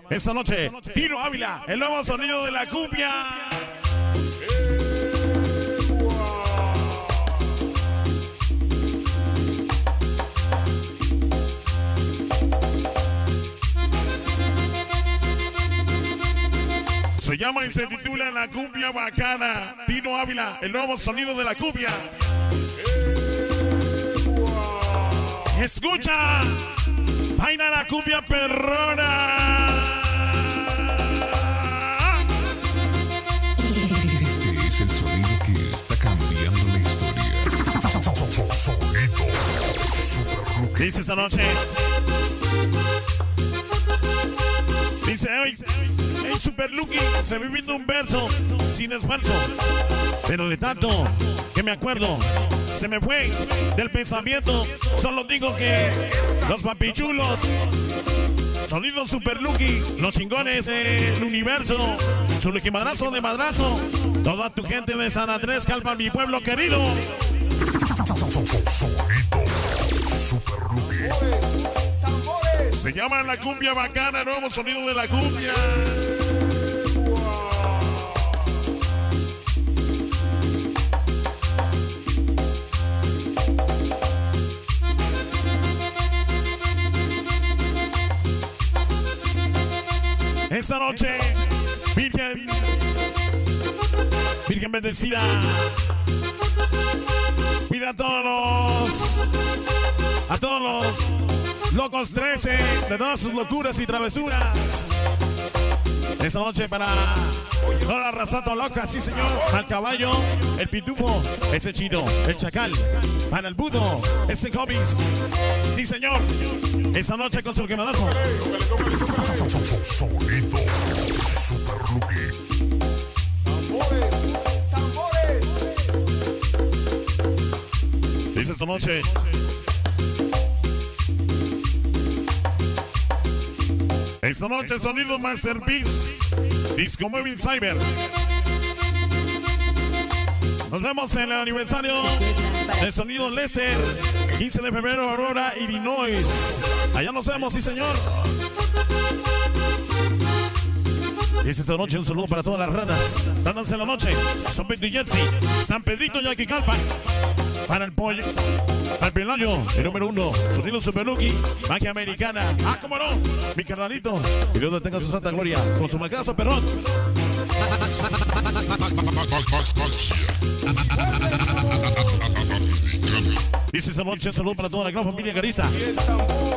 Esta noche, Tino Ávila, el nuevo sonido de la cumbia. Se llama y se titula La Cumbia Bacana. Tino Ávila, el nuevo sonido de la cumbia. Escucha, baila la cumbia perrona. Este es el sonido que está cambiando la historia. Sonido Super Rookie. Dice esta noche. Dice hoy, hey Super Lucky, se me viendo un verso sin esfuerzo, pero de tanto que me acuerdo, se me fue del pensamiento. Solo digo que los papichulos, sonido Super Lucky, los chingones del universo, su madrazo de madrazo, toda tu gente de San Andrés, calma mi pueblo querido. Sonido Super Rookie. Se llama La Cumbia Bacana, nuevo sonido de la cumbia. Esta noche, Virgen bendecida, cuida a todos los locos 13 de todas sus locuras y travesuras. Esta noche para toda la raza loca, sí señor. Al caballo, el pitufo, ese chido, el chacal. Para el budo, ese hobbies, sí señor. Esta noche con su quemadazo. Sonido Super Rookie. Tambores. Dice esta noche. Esta noche sonido Masterpiece, Disco Móvil Cyber. Nos vemos en el aniversario del sonido Lester, 15 de febrero, Aurora, Illinois. Allá nos vemos, sí señor. Y esta noche un saludo para todas las ranas en la noche. San Pedro y Jetsi, San Pedrito y Aquicalpa. Para el pollo, al pelayo, el número 1, sonido Super Lucky, magia americana. Ah, cómo no, mi carnalito. Y Dios le tenga su santa gloria con su macazo perrón. Dice esta noche, saludo para toda la gran familia carista.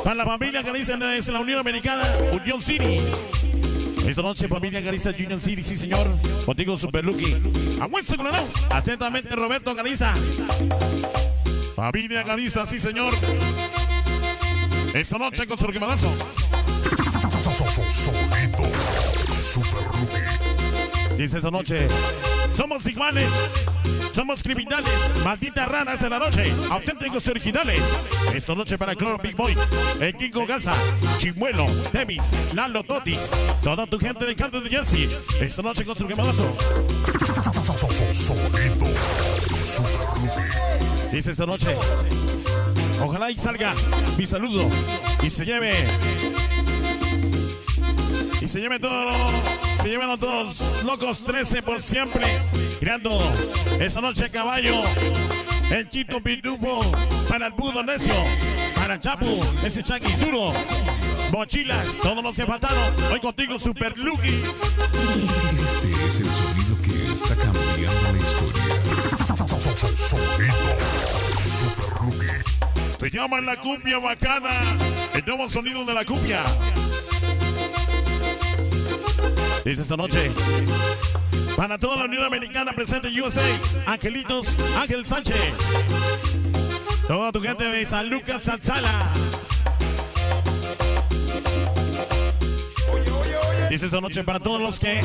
Para la familia carista de la Unión Americana, Union City. Esta noche, familia Garista Union City, sí señor. Contigo Super Lucky. Aguante con la. Atentamente, Roberto Garista. Familia Garista, sí señor. Esta noche con su quemadazo. Sonido Super Rookie. Dice esta noche, somos iguales, somos criminales, malditas ranas de la noche, auténticos y originales. Esta noche para Cloro Big Boy, el Kingo Garza, Chimuelo, Demis, Lalo Totis, toda tu gente de Canto de Jersey. Esta noche con su quemadazo. Sonido Super Rookie. Dice esta noche, ojalá y salga mi saludo y se lleve se llevan a todos los locos 13 por siempre. Creando esta noche caballo, el Chito Pitufo, para el Budo Necio, para Chapu, ese Chaki duro, mochilas, todos los que faltaron. Hoy contigo Super Lucky. Este es el sonido que está cambiando la historia. Sonido Super Rookie. Se llama La Cumbia Bacana, el nuevo sonido de la cumbia. Dice esta noche, para toda la Unión Americana presente en USA, Angelitos, Ángel Sánchez. Toda tu gente de San Lucas, Sansala. Dice esta noche para todos los que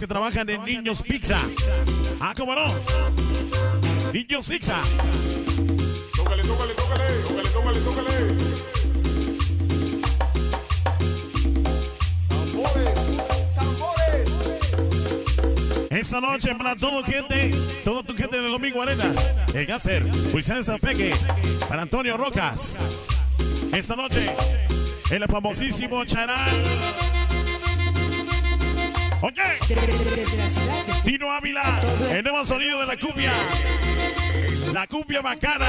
trabajan en Niños Pizza. Ah, cómo no. Niños Pizza. Tócale. Esta noche para toda tu gente de Domingo Arenas, el Gasser, Luis Peque, para Antonio Rocas. Esta noche el famosísimo Charal. Oye, Tino Ávila, el nuevo sonido de la cumbia bacana.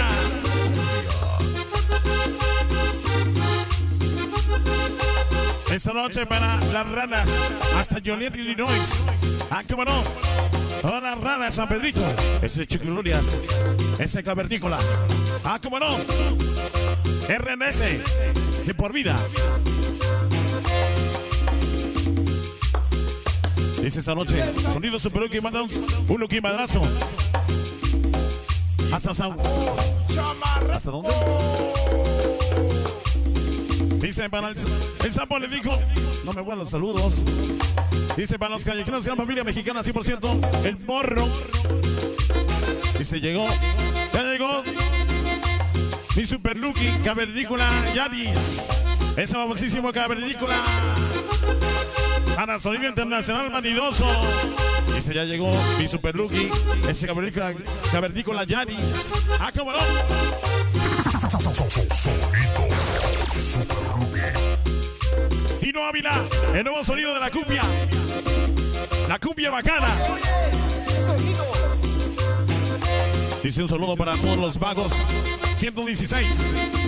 Esta noche para las ranas, hasta Joliet, Illinois. Ah, cómo no. Todas las ranas, San Pedrito. Ese Chiquilurias, ese Cavernícola. Ah, cómo no. RNS, de por vida. Dice esta noche, sonido Super Lucky, manda un Lucky madrazo. ¿Hasta dónde? Dice para el sapo le dijo, no me voy a los saludos. Dice para los callejeros de la familia mexicana 100%, el morro. Dice ya llegó mi Super Lucky, Cavernícola Yaris. Ese famosísimo Cavernícola. Para sonido internacional vanidoso. Dice ya llegó mi Super Lucky, ese Cavernícola Yaris. Ah, cómo no. Tino Ávila, el nuevo sonido de la cumbia bacana. Dice un saludo para todos los vagos 116.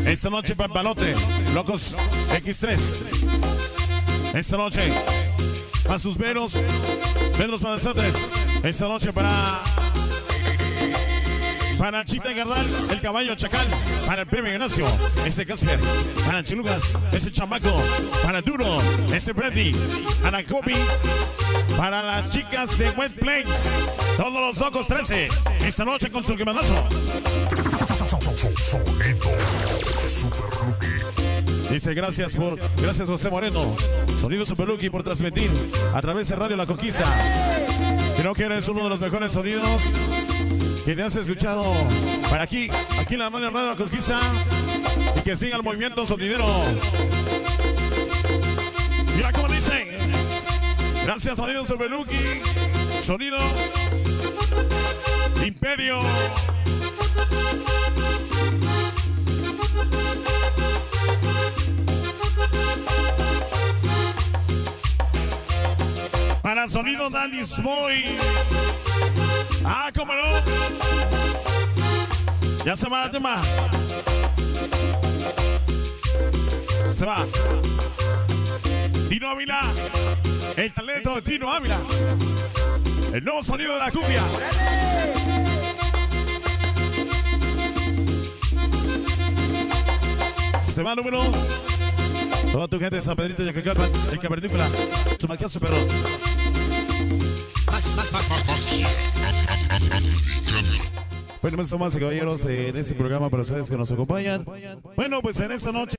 Esta noche Pampalote, Locos X3. Esta noche para sus veros para nosotros. Esta noche para Chita Gardal, el caballo Chacal, para el Pepe Ignacio, ese Casper, para Chilugas, ese Chamaco, para Duro, ese Freddy, para Kobe, para las chicas de Wet Place, todos los locos 13, esta noche con su quemadazo. Dice gracias José Moreno, Sonido Super Lucky por transmitir a través de Radio La Conquista. Creo que eres uno de los mejores sonidos que te has escuchado para aquí en la Radio La Conquista, y que siga el movimiento sonidero. Mira cómo dice. Gracias Sonido Super Lucky, Sonido Imperio. Para sonido Danis Boy. Ah, cómo no. Ya se va el tema. Se va. Tino Ávila. El talento de Tino Ávila. El nuevo sonido de la cumbia. Se va número. Toda tu gente de San Pedrito de Yacacapan, el Cavernícola, su maquillazo perro. Bueno, pues estamos caballeros en este programa para ustedes que nos acompañan. Bueno, pues en esta noche